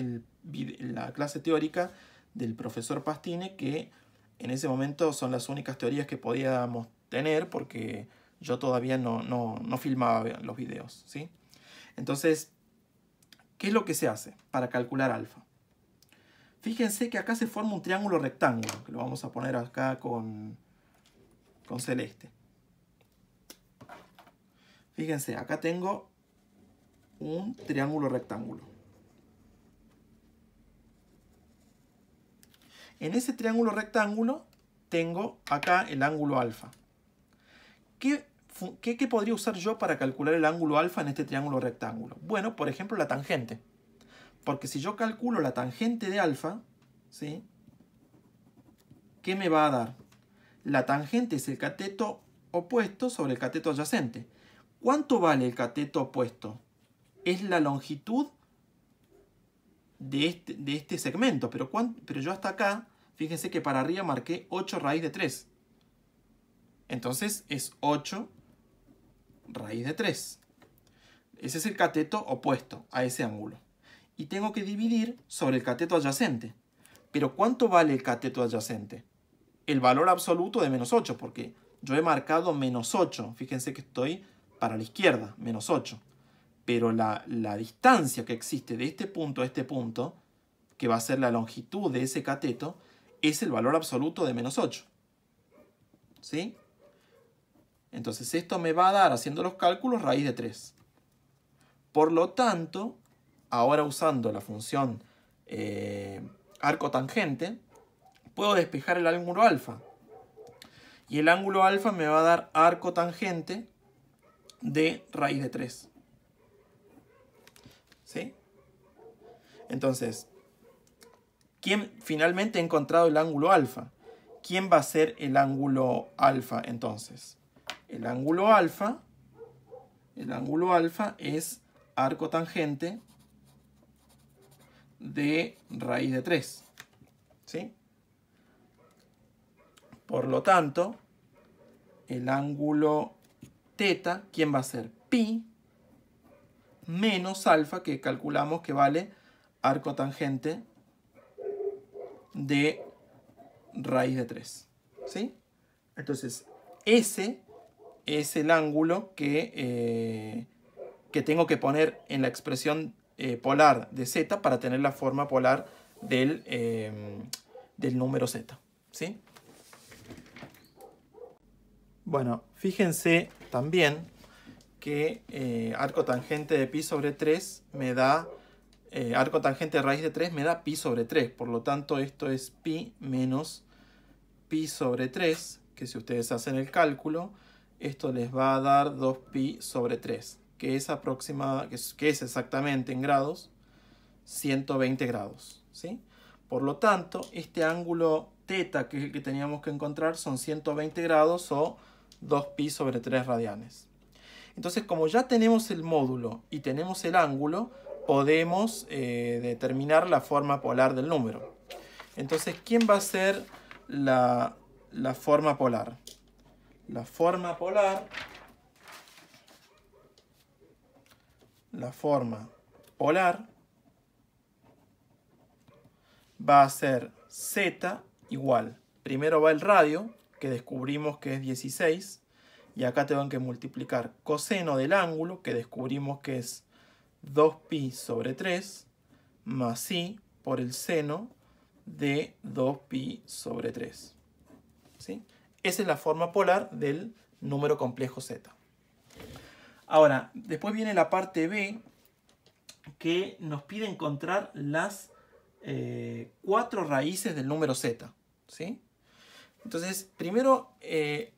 la clase teórica del profesor Pastine, que en ese momento son las únicas teorías que podíamos tener porque yo todavía no filmaba los videos, ¿sí? Entonces, ¿qué es lo que se hace para calcular alfa? Fíjense que acá se forma un triángulo rectángulo, que lo vamos a poner acá con celeste. Fíjense, acá tengo un triángulo rectángulo. En ese triángulo rectángulo tengo acá el ángulo alfa. ¿Qué podría usar yo para calcular el ángulo alfa en este triángulo rectángulo? Bueno, por ejemplo, la tangente. Porque si yo calculo la tangente de alfa, ¿sí? ¿Qué me va a dar? La tangente es el cateto opuesto sobre el cateto adyacente. ¿Cuánto vale el cateto opuesto? Es la longitud de este segmento. Pero yo hasta acá, fíjense que para arriba marqué 8 raíz de 3. Entonces es 8 raíz de 3. Ese es el cateto opuesto a ese ángulo. y tengo que dividir sobre el cateto adyacente. Pero ¿cuánto vale el cateto adyacente? El valor absoluto de menos 8, porque yo he marcado menos 8. Fíjense que estoy para la izquierda, menos 8. Pero la distancia que existe de este punto a este punto, que va a ser la longitud de ese cateto, es el valor absoluto de menos 8. ¿Sí? Entonces esto me va a dar, haciendo los cálculos, raíz de 3. Por lo tanto, ahora usando la función arco tangente, puedo despejar el ángulo alfa. Y el ángulo alfa me va a dar arco tangente de raíz de 3. ¿Sí? Entonces, finalmente he encontrado el ángulo alfa. ¿Quién va a ser el ángulo alfa entonces? El ángulo alfa es arco tangente de raíz de 3. ¿Sí? Por lo tanto, el ángulo teta, ¿quién va a ser? Pi menos alfa, que calculamos que vale arco tangente de raíz de 3. ¿Sí? Entonces, ese es el ángulo que tengo que poner en la expresión polar de z para tener la forma polar del número z. ¿Sí? Bueno, fíjense también que arco tangente de pi sobre 3 me da, arco tangente de raíz de 3 me da pi sobre 3. Por lo tanto, esto es pi menos pi sobre 3, que si ustedes hacen el cálculo, esto les va a dar 2pi sobre 3, que es exactamente en grados 120 grados. ¿Sí? Por lo tanto, este ángulo teta, que es el que teníamos que encontrar, son 120 grados o 2pi sobre 3 radianes. Entonces, como ya tenemos el módulo y tenemos el ángulo, podemos determinar la forma polar del número. Entonces, ¿quién va a ser la forma polar? La forma polar va a ser z igual. Primero va el radio, que descubrimos que es 16. Y acá tengo que multiplicar coseno del ángulo, que descubrimos que es 2pi sobre 3, más i por el seno de 2pi sobre 3. ¿Sí? Esa es la forma polar del número complejo z. Ahora, después viene la parte B, que nos pide encontrar las 4 raíces del número z. ¿Sí? Entonces, primero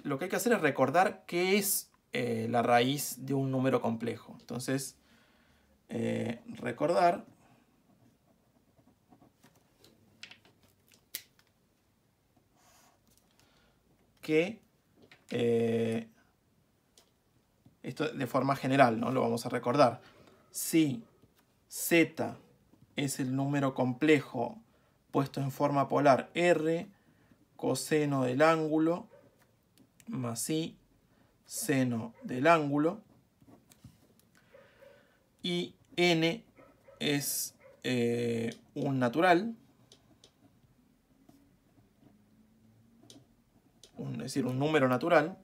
lo que hay que hacer es recordar qué es la raíz de un número complejo. Entonces, recordar que esto de forma general, ¿no? Lo vamos a recordar. Si z es el número complejo puesto en forma polar r, coseno del ángulo, más i, seno del ángulo, y n es un natural, es decir, un número natural,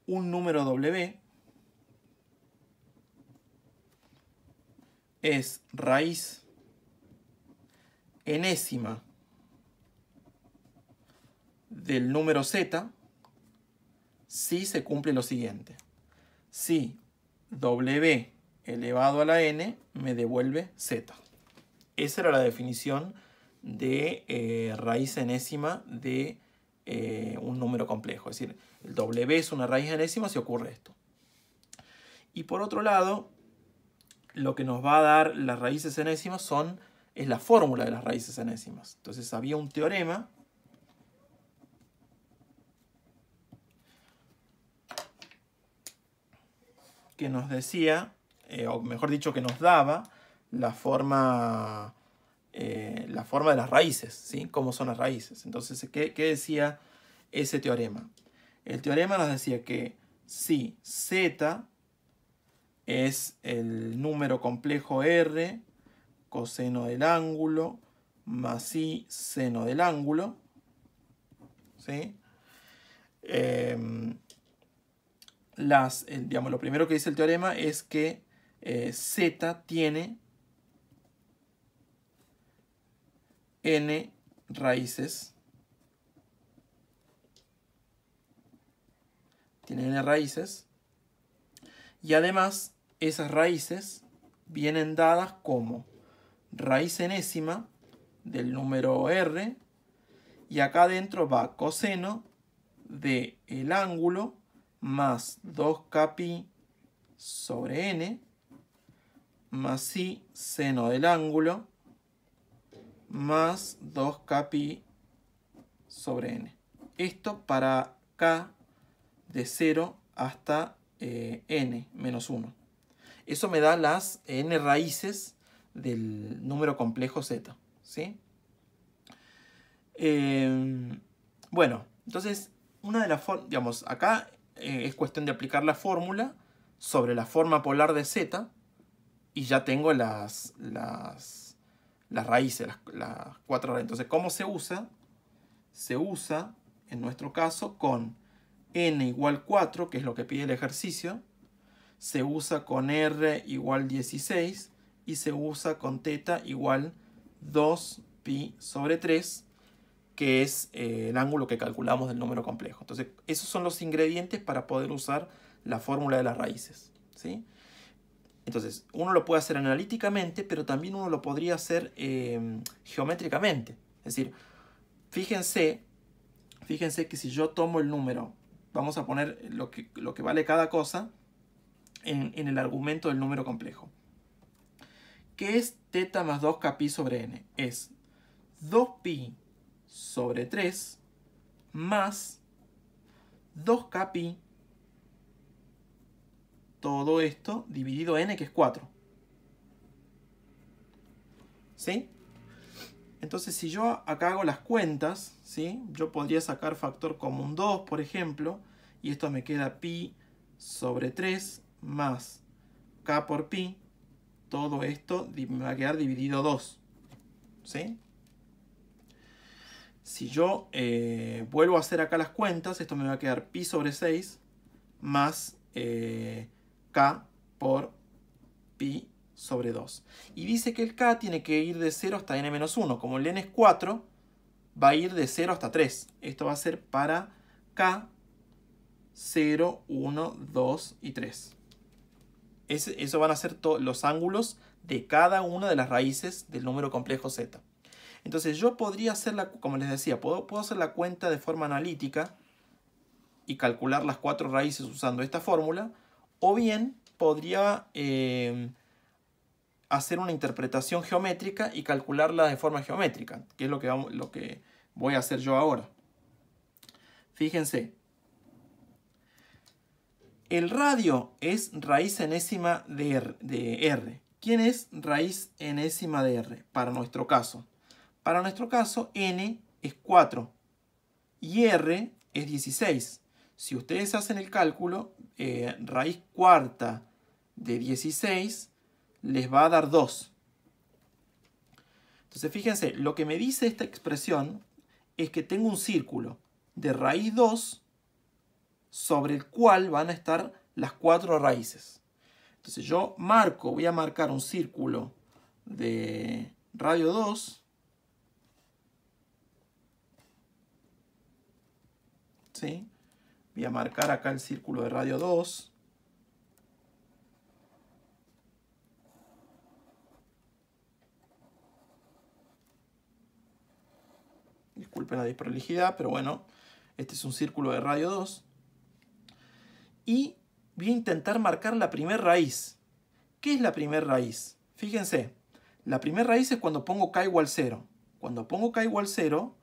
un número w es raíz enésima del número z si se cumple lo siguiente. Si w elevado a la n me devuelve z. Esa era la definición de raíz enésima de un número complejo. Es decir, el w es una raíz enésima si ocurre esto. Y por otro lado, lo que nos va a dar las raíces enésimas es la fórmula de las raíces enésimas. Entonces había un teorema que nos decía, o mejor dicho, que nos daba la forma de las raíces, ¿sí? Cómo son las raíces. Entonces, ¿qué decía ese teorema? El teorema nos decía que si z es el número complejo R, coseno del ángulo, más I, seno del ángulo. ¿Sí? Digamos, lo primero que dice el teorema es que Z tiene n raíces. Tiene n raíces. Y además, esas raíces vienen dadas como raíz enésima del número R. Y acá adentro va coseno de el ángulo más 2kπ sobre n más i seno del ángulo más 2kπ sobre n. Esto para k de 0 hasta n menos 1. Eso me da las n raíces del número complejo z. ¿Sí? Bueno, entonces una de las formas, digamos, acá es cuestión de aplicar la fórmula sobre la forma polar de z y ya tengo las raíces, las 4 raíces. Entonces, ¿cómo se usa? Se usa, en nuestro caso, con n igual 4, que es lo que pide el ejercicio. Se usa con r igual 16 y se usa con θ igual 2π sobre 3, que es el ángulo que calculamos del número complejo. Entonces, esos son los ingredientes para poder usar la fórmula de las raíces. ¿Sí? Entonces, uno lo puede hacer analíticamente, pero también uno lo podría hacer geométricamente. Es decir, fíjense que si yo tomo el número, vamos a poner lo que vale cada cosa en el argumento del número complejo. ¿Qué es θ más 2kπ sobre n? Es 2π sobre 3 más 2kπ, todo esto dividido n, que es 4. ¿Sí? Entonces, si yo acá hago las cuentas, ¿sí? Yo podría sacar factor común 2, por ejemplo, y esto me queda pi sobre 3 más k por pi. Todo esto me va a quedar dividido 2. ¿Sí? Si yo vuelvo a hacer acá las cuentas, esto me va a quedar pi sobre 6 más k por pi sobre 2. Y dice que el k tiene que ir de 0 hasta n-1. Como el n es 4, va a ir de 0 hasta 3. Esto va a ser para k 0, 1, 2 y 3. Eso van a ser los ángulos de cada una de las raíces del número complejo z. Entonces yo podría hacer, como les decía, puedo hacer la cuenta de forma analítica y calcular las 4 raíces usando esta fórmula, o bien podría hacer una interpretación geométrica y calcularla de forma geométrica, que es lo que voy a hacer yo ahora. Fíjense, el radio es raíz enésima de R. ¿Quién es raíz enésima de R? Para nuestro caso. Para nuestro caso, n es 4 y r es 16. Si ustedes hacen el cálculo, raíz cuarta de 16 les va a dar 2. Entonces, fíjense, lo que me dice esta expresión es que tengo un círculo de raíz 2 sobre el cual van a estar las 4 raíces. Entonces yo voy a marcar un círculo de radio 2. ¿Sí? Voy a marcar acá el círculo de radio 2. Disculpen la desprolijidad, pero bueno, este es un círculo de radio 2. Y voy a intentar marcar la primera raíz. ¿Qué es la primera raíz? Fíjense, la primera raíz es cuando pongo k igual 0. Cuando pongo k igual 0,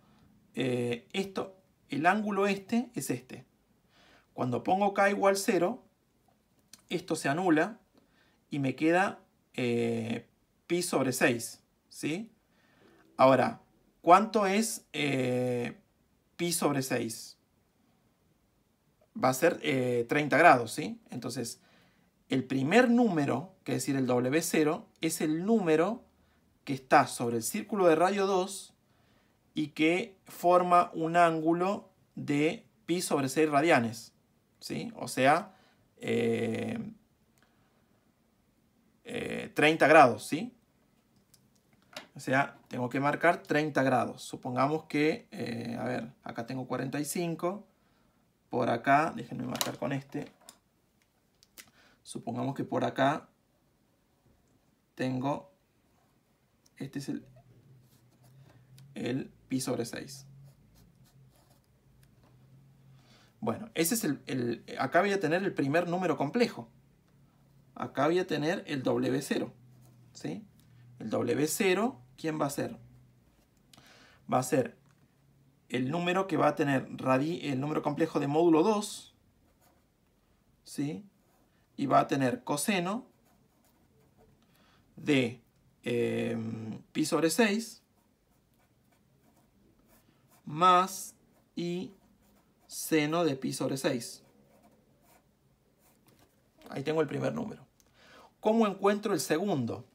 el ángulo este es este. Cuando pongo k igual 0, esto se anula y me queda pi sobre 6. ¿Sí? Ahora, ¿cuánto es pi sobre 6? Va a ser 30 grados, ¿sí? Entonces, el primer número, que es decir, el W0, es el número que está sobre el círculo de radio 2 y que forma un ángulo de pi sobre 6 radianes, ¿sí? O sea, 30 grados, ¿sí? O sea, tengo que marcar 30 grados. Supongamos que, a ver, acá tengo 45. Por acá, déjenme marcar con este. Supongamos que por acá tengo, este es el pi sobre 6. Bueno, ese es acá voy a tener el primer número complejo. Acá voy a tener el W0, ¿sí? El W0, ¿quién va a ser? Va a ser el número que va a tener el número complejo de módulo 2, ¿sí? Y va a tener coseno de pi sobre 6 más y seno de pi sobre 6. Ahí tengo el primer número. ¿Cómo encuentro el segundo?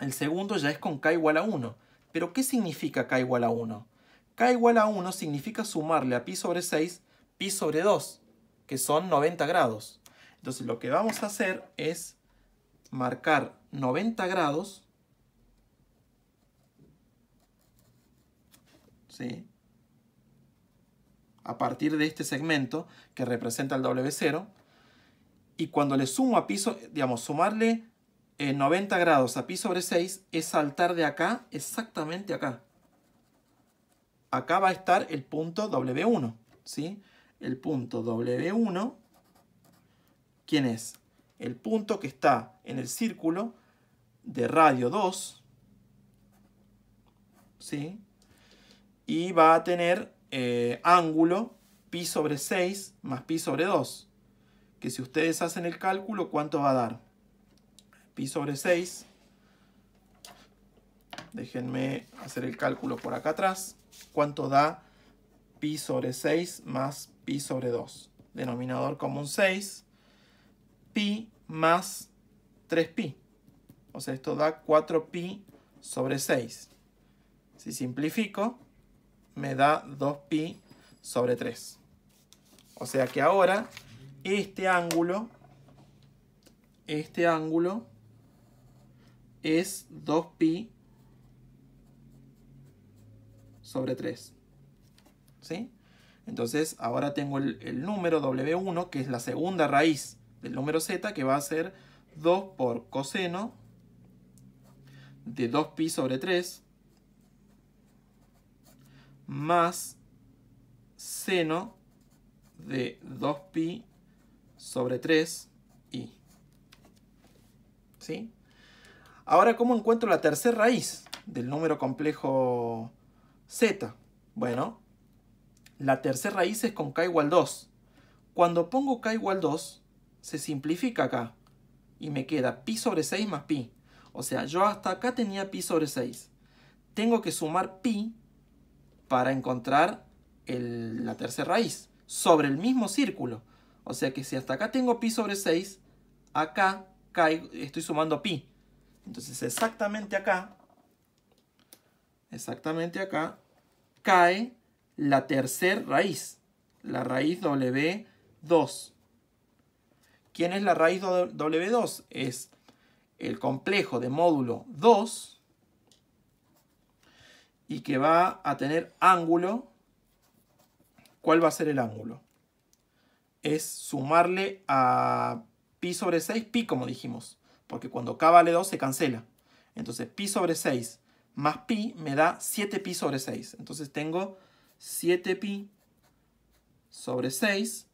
El segundo ya es con k igual a 1. ¿Pero qué significa k igual a 1? K igual a 1 significa sumarle a pi sobre 6 pi sobre 2, que son 90 grados. Entonces lo que vamos a hacer es marcar 90 grados, ¿sí?, a partir de este segmento que representa el W0. Y cuando le sumo a pi, digamos, sumarle 90 grados a pi sobre 6 es saltar de acá, exactamente acá. Acá va a estar el punto W1, ¿sí? El punto W1, ¿quién es? El punto que está en el círculo de radio 2, ¿sí? Y va a tener ángulo pi sobre 6 más pi sobre 2. Que si ustedes hacen el cálculo, ¿cuánto va a dar? Pi sobre 6. Déjenme hacer el cálculo por acá atrás. ¿Cuánto da pi sobre 6 más pi sobre 2? Denominador común 6. Pi más 3pi. O sea, esto da 4pi sobre 6. Si simplifico, me da 2pi sobre 3. O sea que ahora este ángulo es 2pi sobre 3. ¿Sí? Entonces ahora tengo el número W1, que es la segunda raíz del número z, que va a ser 2 por coseno de 2pi sobre 3 más seno de 2pi sobre 3i. ¿Sí? Ahora, ¿cómo encuentro la tercera raíz del número complejo z? Bueno, la tercera raíz es con k igual 2. Cuando pongo k igual 2, se simplifica acá. Y me queda pi sobre 6 más pi. O sea, yo hasta acá tenía pi sobre 6. Tengo que sumar pi para encontrar la tercera raíz sobre el mismo círculo. O sea que si hasta acá tengo pi sobre 6, acá estoy sumando pi. Entonces exactamente acá cae la tercera raíz, la raíz W2. ¿Quién es la raíz W2? Es el complejo de módulo 2 y que va a tener ángulo. ¿Cuál va a ser el ángulo? Es sumarle a pi sobre 6, pi como dijimos, porque cuando k vale 2 se cancela. Entonces pi sobre 6 más pi me da 7pi sobre 6. Entonces tengo 7pi sobre 6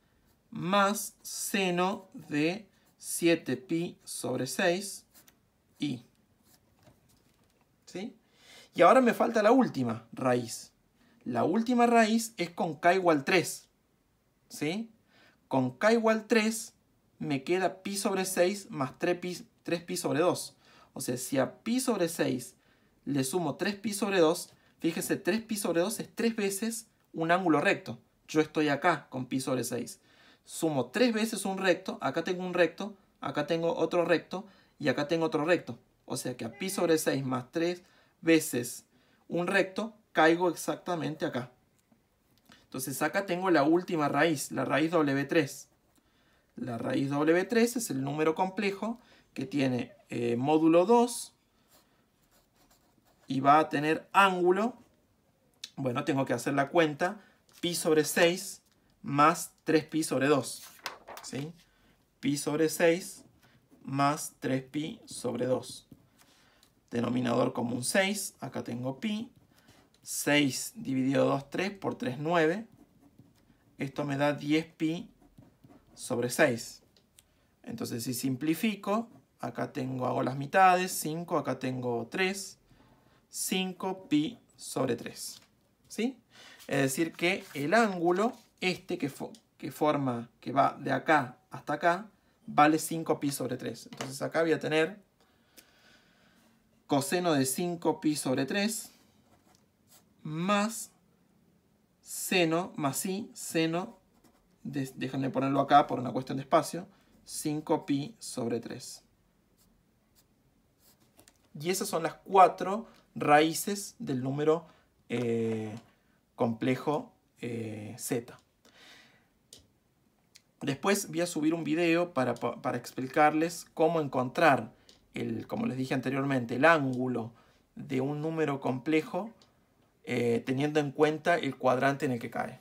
más seno de 7pi sobre 6 i. ¿Sí? Y ahora me falta la última raíz. La última raíz es con k igual 3. ¿Sí? Con k igual 3 me queda pi sobre 6 más 3pi sobre 2. O sea, si a pi sobre 6 le sumo 3pi sobre 2, fíjese, 3pi sobre 2 es 3 veces un ángulo recto. Yo estoy acá con pi sobre 6. Sumo 3 veces un recto, acá tengo un recto, acá tengo otro recto y acá tengo otro recto. O sea que a pi sobre 6 más 3 veces un recto, caigo exactamente acá. Entonces acá tengo la última raíz, la raíz W3. La raíz W3 es el número complejo que tiene módulo 2 y va a tener ángulo. Bueno, tengo que hacer la cuenta. Pi sobre 6 más 3pi sobre 2. ¿Sí? Pi sobre 6 más 3pi sobre 2. Denominador común 6. Acá tengo pi. 6 dividido 2, 3 por 3, 9. Esto me da 10pi sobre 6. Entonces si simplifico, acá hago las mitades. 5, acá tengo 3. 5pi sobre 3. ¿Sí? Es decir que el ángulo que va de acá hasta acá vale 5pi sobre 3. Entonces acá voy a tener coseno de 5pi sobre 3 más seno, más i, seno, déjenme ponerlo acá por una cuestión de espacio, 5pi sobre 3. Y esas son las 4 raíces del número complejo z. Después voy a subir un video para explicarles cómo encontrar, como les dije anteriormente, el ángulo de un número complejo teniendo en cuenta el cuadrante en el que cae.